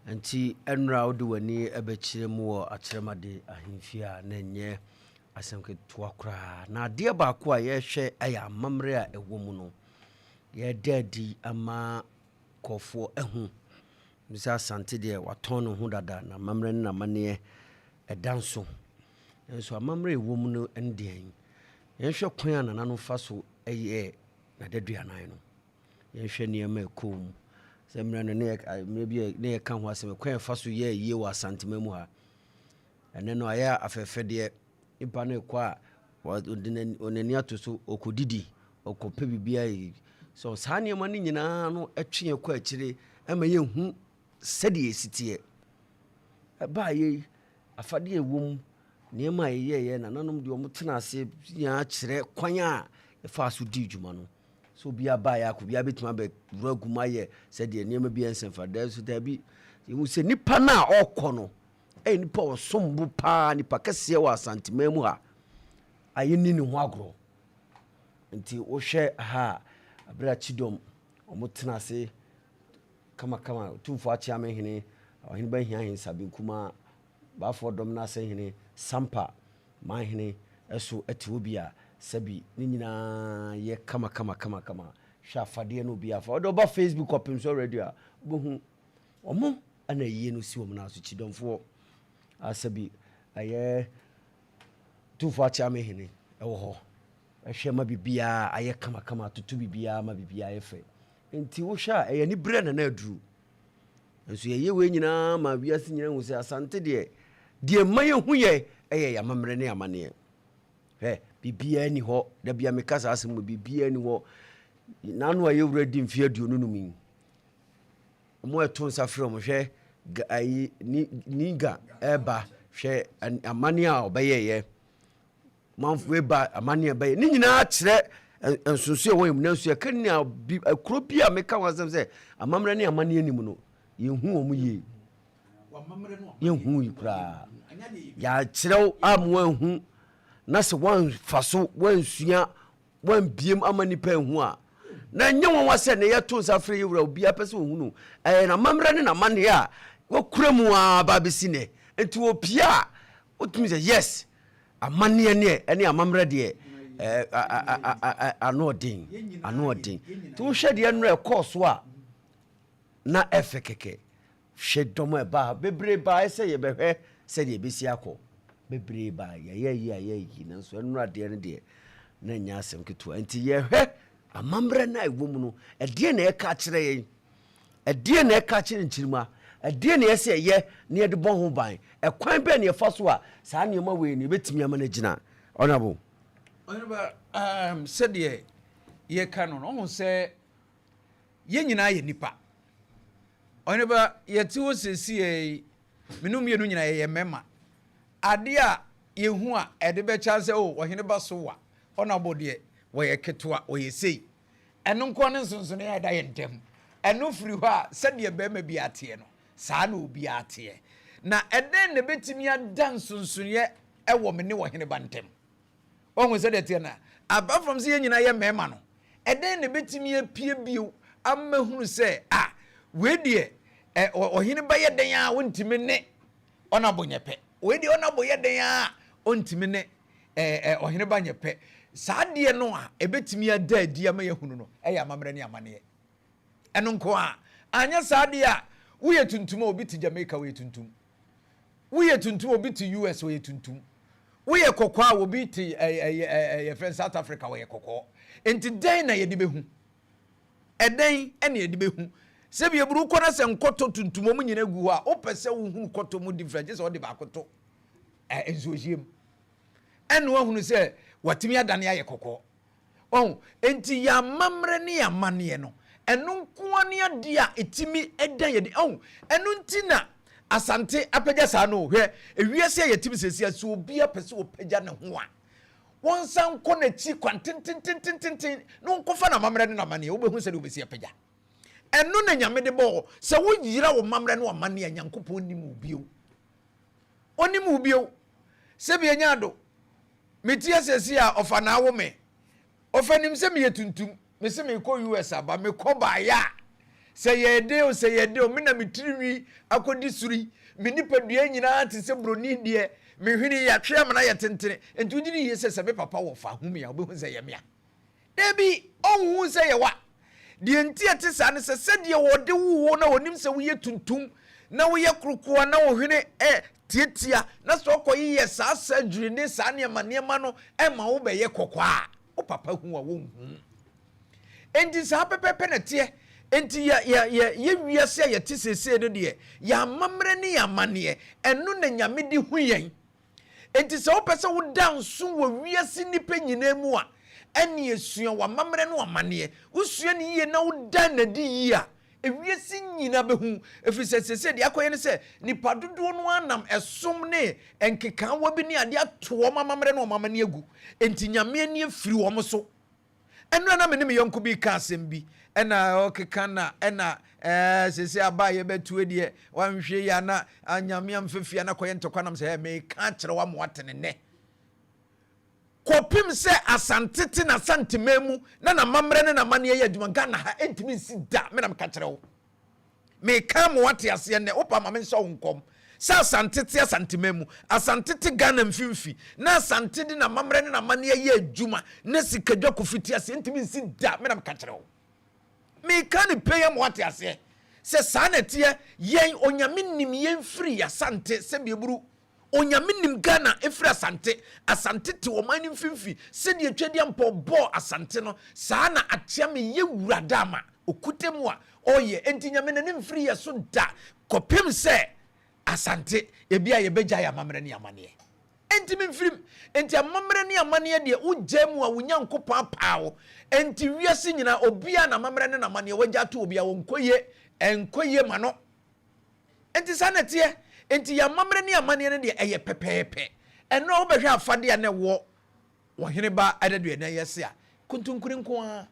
Anti enra wo de wani abechire mu wo akyeremade ahemfia na nye asemke toakra na de ba ko a ye hwe aya amamre a ewo mu no ye dadi ama kofo ehu misa asante de waton no hu dada na amamre na mane edanso enso amamre ewo mu no endien ye hwe kwan na nanu fa so eye na daduanan no ye hwe niam ekom semra no maybe ne kan ho asem kwan fa so ye wa santema mu ha ene no aya afefe de impa no kwa onani atoso okodidi okope bibia yi so sane ma ni nyina no etwe kwa akire ama ye hu sede esitie ba ye afade ewom niema ye na nanom de omtena ase ya kire kwan a fa so di djuma no so bia ba ya ko bia betima be raguma ye said the niema bia ensemfa da so da bi you say nipa na okono nipa osombu pa nipa kase wa santima mu ha ayini ni ho agro nti wo hwe ha abra chidom omotena se kama Otumfuo Akyempimhene ohene ba hia hin sabinkuma ba fo dom na se hene sampa mahene eso etiobia sabi ni nyina ye kama hwa fade no bia fa odo ba Facebook Opemsuo radio bohu omo ana yie no si wom na so chidomfo asabi aye Otumfuo Akyempimhene ewo ho ehwe ma bibia aye kama tutu bibia ma bibia efe enti wo hwa eye ni bre na aduru enso ye we nyina ma bia si nyina hu se asante de maye hu ye eye ya mamre ne amane bibia ni ho da bia mekasa asem bibia ni ho nanu aye wuradi mfia duonu numi mo eto nsafre mo hwe ayi niga eba hwe amane a obeye manfwe ba amane eba ni nyina kire ensunsu e won mu nansu e kan ni akro bia meka wasem se amamre ne amane anim no yehu omu ye yehu ikra ya kirew amwo hu na se wan faso wan sua wan biem amani pa hu a na nye won wase ne yeto nsafre yewura obi apese ohunu na mamre ne na mane a wokura mu a ba besine enti opia otumi say yes amane ne ene amamre de anodin to hwe de no course a na efekeke hwe domo e ba bebre ba ese ye behwe se de besi akọ bebre ba ye nanso enura de ne de na nya asem keto anti ye hwe amambre na ewom no ede na e ka kire ye ede na e ka kire nchirima ede na ese ye na de bon ho ban e kwan be na e fa so a saa ne ma we ni betimi ama na gina onabo said ye canon on say ye nyina ye nipa oneba ye ti wo sesi minum ye no nyina ye mema ade a ye hu a ede be chance o ohene ba so wa onabo de wo ye keto o ye sei eno nko ne nsonso ne da ye ntem eno firi ho a said ye be ma bi ate no saa na obi ate na eden ne betimi ada nsonso ye ewo me ne wo hene ba ntem onwe said ate na apart from say nyina ye mema no eden ne betimi apie bio amahunu se we die ohene ba ye den a wontimi ne onabo nyepe we die onabo ye den a ontimi ne ohene ba nyepe saa de no a ebetimi ada adi ama ye hunu no ya amamre ne amane eno nko a anya saa de a wo ye tuntum obi ti Jamaica wo ye tuntum wo ye tuntum obi ti US wo ye tuntum wo ye kokwa obi ti ye friend South Africa wo ye kokko enti den na ye de behu eden ene ye de behu se bi eburu kona se nkoto tuntum mu nyina gu ho a opese wo hu koto mu different se wo de ba koto enzojiem eno ahunu se watimi adane aye kokko enti ya mamre ne ya mane no eno nko ne ade a etimi edan ye de eno ntina asante apagya saa no hwe ewiase ya timi sesi aso obi apese opagya ne ho a won san ko na chi kwantintintintintin no nkofa na mamre ne na mane wo behu se de obesi apagya eno na nyame de bo se wo yira wo mamre ne wo mane ya nyankopon onimu bio se bi enya do metia sesi a ofa na wo me ofa nim se me yetuntum me se me ko US aba me ko ba ya say ye de o me na mitiriwi akodi suri me nipadua nyina te se broni de me hwene ya twa amana ye tentene enti ugini ye se me papa wo fa hum ya obehu se ye me a debi onhu se ye wa de enti ate sa ne se de wo de wo na onim se wo ye tuntum na wo ye krokoa na wo hwene tietia na so koyi ye sa surgery ne sa ne ma no ma wo be ye kokoa o papa hu wa wo hu enti sa pepepe na tie enti ya wiase ya ti sese no de ya mamre ne ya mane enu na nyame di hu yen enti sa wo pese wo danso wo wiase nipa nyina mu a ene esua wa mamre no amane usua ne ye na wo dan na di yi a ewiase nyina behu efisese de akoye ne se nipa dodo no anam esom ne enkekan wa bi ne ade ato mamre no amane agu enti nyame ani afiri wo so enu na me ne yonko bi ka asem bi ena okeka na ena sese abaye betu de wanhwe ya na anyame amfefia na koye ntokwa nam se me ka kire wa moatene ne kopim se asantete na santememu na mamre ne na mane ye adwuma Ghana ha entimi nsi da me na me ka kire wo me ka moate ase ne opa ma me nso wonkom sa asantete asantememu asantete Ghana mfimfi na asantete na mamre ne na mane ye adwuma na sikadwa kofiti ase entimi nsi da me na me ka kire wo me ka ne peye moate ase se sanetie yen onyame nim yen free asante se bieburu onyame nim Ghana efiri asante te omani mfimfi se de atwadi ampo bo asante no saa na atia me ye wurada ama okutemu a oye enti nyame ne mfiri ye so da kopem se asante ebia ye beja ya mamre ne amane enti mfiri enti amamre ne amane de ugyamu a wunyankopon apaawo enti wiase nyina obia na mamre ne amane wagya to obia wonkoye enkoye mano enti sanetie enti ya mamre ne amane ne de eye pepepe eno wo behwe afade ne wo hene ba adadu na yese a kuntunkuri nko a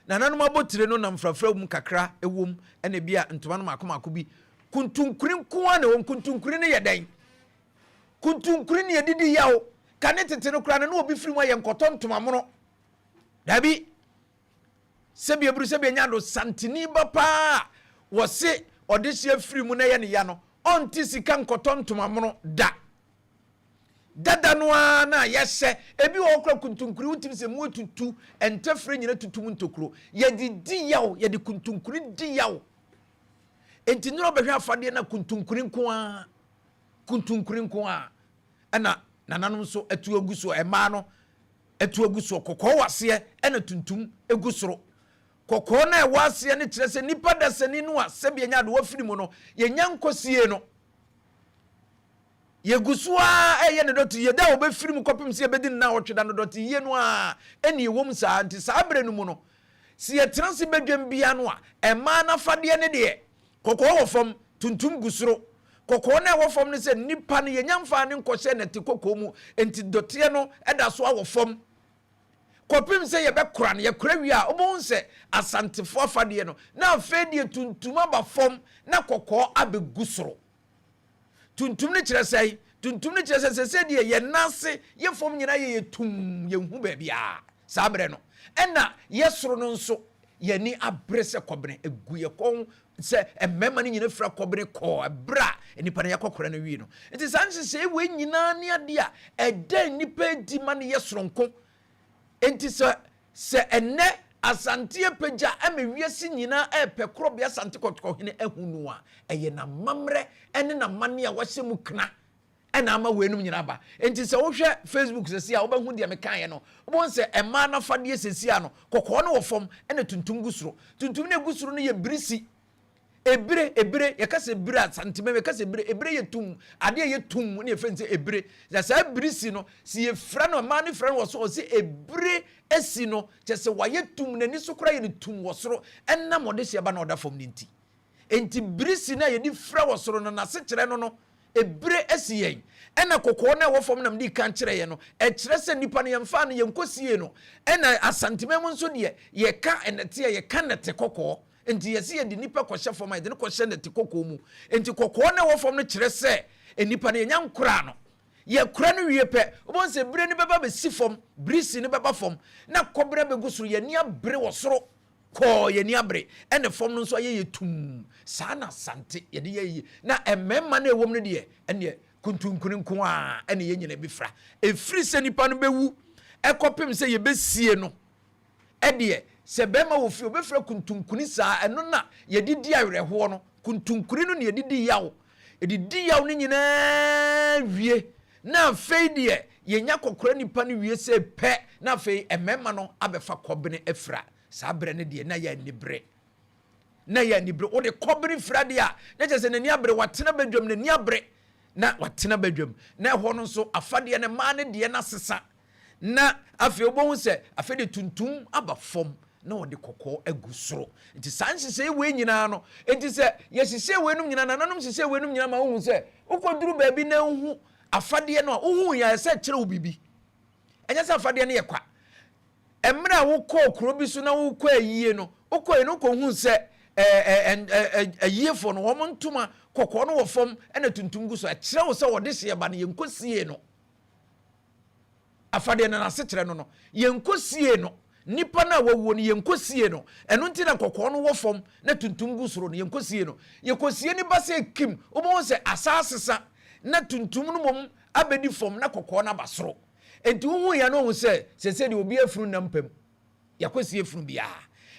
na nanom abotire no na mfrafra mu kakra ewom ene bia ntoma no makomako bi kuntunkuri nko a na won kuntunkuri ne yeden kuntunkuri ne yedidi yawo kane tete no kra no obi firi mu aye nkoto ntoma mono dabi sebi ebru sebi nyado santini ba pa wo se odehye firi mu na ye ne ya no onti sika nkoto ntoma mono dada no na yehye ebi wo kra kuntunkuri utim se mu tutu entafre nyina tutum ntokuro ye di yawo ye di kuntunkuri di yawo enti no behwe afade na kuntunkuri nko a ana nananom so atu aguso ema no atu aguso kokko wase ena tuntum egusoro kokko na wase ne kire se nipa dasani no a sebia nya do wafiri mu no ye nyankosie no ye gusua eye ne dot ye da obefiri mu kopim se bedin na otweda no dot ye no a eni ewom sa anti sa bre no mu no si ye transi bedwam bia no a ema na fade ne de kokko wo fam tuntum gusoro kokko na wo fam ne se nipa ne ye nyamfa ne nkɔhye ne te kokko mu enti dote no eda so awo fam kopim se ye be kora ne ye kora wi a obon se asantefo afade no na afedie tuntum aba fam na kokko abegusoro tuntum ne kire sei se de ye nase ye fom nyina ye tum ye hu ba bia sa bre no ena ye soro no nso ye ni abrese kobene egu ye kon se emema ne nyina fra kobene ko bra nipa ne yakokora na wi no enti sanse se we nyina ne ade a eden nipa di ma ne ye soro nko enti se enne asante peja wiase nyina epekro bia asante kotoko hene ehunu a eye na mamre ene na mane a wahye mu kna ena ama wenum nyina ba enti se wo hwe Facebook sesi a wo bahu dia mekan no wo se ema na fade sesi a no kokko no wo fom ene tuntum gusuro tuntum ne gusuro no ye brisi ebire ye kase bire asante me kase ebire ye tum ade ye tum ne ye fense ebire za sa brisi no si ye fra no ma ne fra no so se ebire esi no chese waye tum nani so kora ye ne tum wosoro enna mode se ba na oda fom ninti enti brisi na ye di fra wosoro no na se kire no ebire esi yen ena kokko na wo fom nam di kan kire ye no e kire se nipa ne yemfa no ye nkosie no ena asante me nso de ye ka enete ye ka nete kokko enti yesi ye di nipa kohye fom a de ne kohye nete kokko mu enti kokko na wo fom no kire se enipa ne nya nkura no ye kura no wie pe obon se bire ni beba be si fom brisi ni beba fom na kobere be gusuru ye ni abre wo soro ko ye ni abre ene fom no nso ye tum saa na sante ye de ye na emema na ewom no de ene kuntunkuni nko a ene ye nyina bi fra efiri se nipa no bewu ekopem se ye besie no ede se bema wo fi obefra kuntunkuni saa eno na ye didi awerɛho no kuntunkuni no ne ye didi yawo edidi yawo no nyina wie na fei de ye nya kokora nipa no wie se pɛ na fei emema no abefa kɔbene efra saa bre ne de na ya nibre wo de kɔbene fra de a na kyese nani abre watena badwam nani abre na watena badwam na ɛhɔ no nso afade ne ma ne de na sesa na afei obohu se afei de tuntum aba fom na wo de kokɔ agu soro nti san hyehyɛ we nyina no nti se ye hyehyɛ we num nyina nanom hyehyɛ we num nyina ma wo hu se ukoduru baabi na hu afade no a wo hu ya se kyerɛ wo bibi ɛnyɛ se afade no yɛ kwa emra wo kɔ kuro bi so na wo kɔ ayie no wo kɔ no kɔ hu se ayie fo no wo ntoma kokɔ no wo fom na tuntum gu so kyerɛ wo se wo de hye ba no yenkosie no afade no na se kyerɛ no yenkosie no nipa na wawo no yenkosie no ɛno nti na kokɔ no wo fom na tuntum gu soro no yenkosie no yekosie ni ba se kim wo mo se asasesa na tuntum no mom abedi fom na kokɔ na ba soro enti wo hu ya no hu se de obi afunu na mpam yakosie afunu bia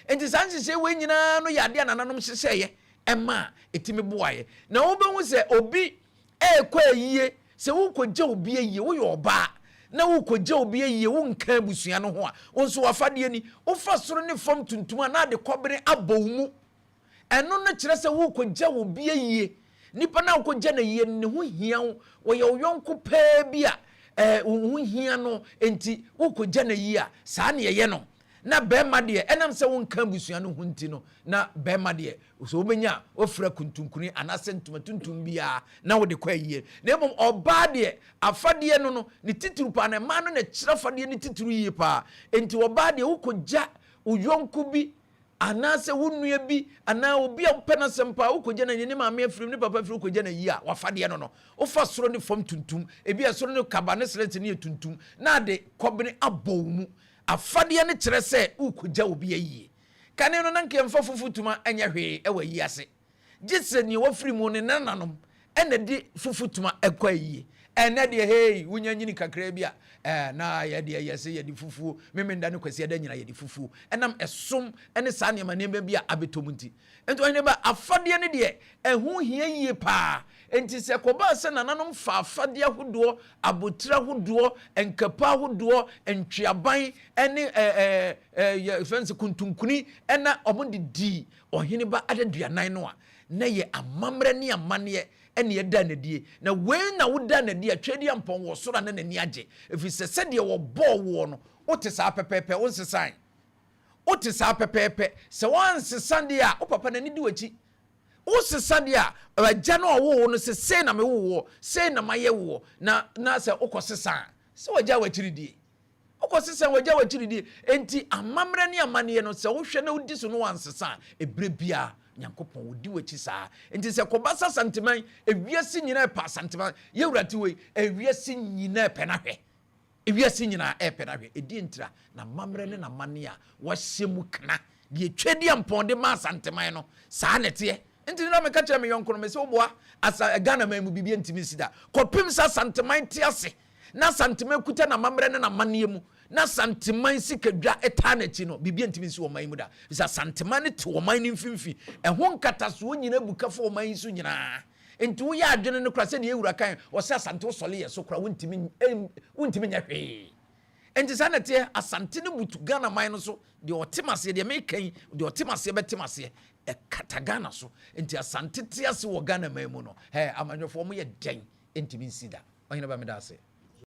enti san hyehyɛ we nyina no yade anananom hyehyɛye ɛma etimi boaye na wo be hu se obi ekɔ ayie se wo kɔgye obi ayie wo yɛ ɔba na wo kɔgye obi ayie wo nka busua no ho a wo nso wafade ni wo fa soro ne fom tuntum na de kɔbere abɔ mu ɛno no kyerɛ se wo kɔgye obi ayie nipa na wo kɔgye na yie ne ho hia wo yɛ oyonko paa bi a wo hia no enti wo kɔgye na yie a saa ne yɛ no na bema de enam se won kan busua no hunti no na bema de so obenya ofra kuntunkuni anase ntuma tuntum bia na wo de kwa yie na emom oba de afade no no ne tituru pa na ma no na kyerɛ fade ne tituru yie pa enti oba de wo kɔgya uyonko bi anase wonua bi ana obi a pena sempa wo kɔgya na ne maame afirim ne papa afirim kɔgya na yie a wafade no no wo fa soro ne fom tuntum ebi asoro ne kaba ne selete ne tuntum na de kɔbene abɔ mu afade ne kyerɛ sɛ ukɔgya obi ayie kane no nanke mfa fufutuma anya hwee ewa yi ase gise ne wafiri mu ne nananom ene de fufutuma ekɔ ayie ene de hey wunya nyini kakra bi a na ye de yese ye de fufu memenda ne kwasi da nyina ye de fufu enam esom ene saa ne ma ne bi a abetomunti ento ene ba afade ne de ehu hia yie pa enti se koba se nananom fa afade ahodo abotira ahodo enkapa ahodo entwiaban ene fense kuntunkuni ena omodidi ohene ba adaduanan no a na ye amamre ne amane ene yeda na die na we na woda na die atwedi ampon wo soro na nani age efi se de wo bɔ wo no wote saa pepepe wo nsesan wote saa pepepe se wan sesan de a wo papa na ni di wachi wo sesan de a agya na wo no se na me wo se na maye wo na se ukɔsesan se wagya wachiridie ukɔsesan wagya wachiridie enti amamre ne amane no se wo hwɛ na wodi so no wan sesan ebre bia nyankopɔn wodi wachi saa enti se kɔbasa santeman ewiase nyina pa santeman yewurate we ewiase nyina pɛ na hwɛ ewiase nyina pɛ na hwɛ edi ntira na mamre ne na mane a wahyɛ mu kana de twedi ampɔn de ma santeman no saa nete enti na me ka kyerɛ me yɔnko no me se woboa asa Ghana man mu bibia ntimi sida kɔpem sa santeman te ase na santeman kuta na mamre ne na mane mu na santeman sikadwa eta na chi no bibia ntimi si wo man mu da bisa santeman ne te wo man ne mfimfi ɛho nkataso nyina bukafo wo man so nyina enti wo ya adwene no kra se ne ewura kan wo se asante wo sɔle yɛ so kra wontimi nya hwee enti sa na te asante ne butu Ghana man no so de otemase de mekan de otemase betemase Katagana so enti asante te ase wo Ghana man mu no amanyofo mo ye den enti bi nsida ɔhene ba me da ase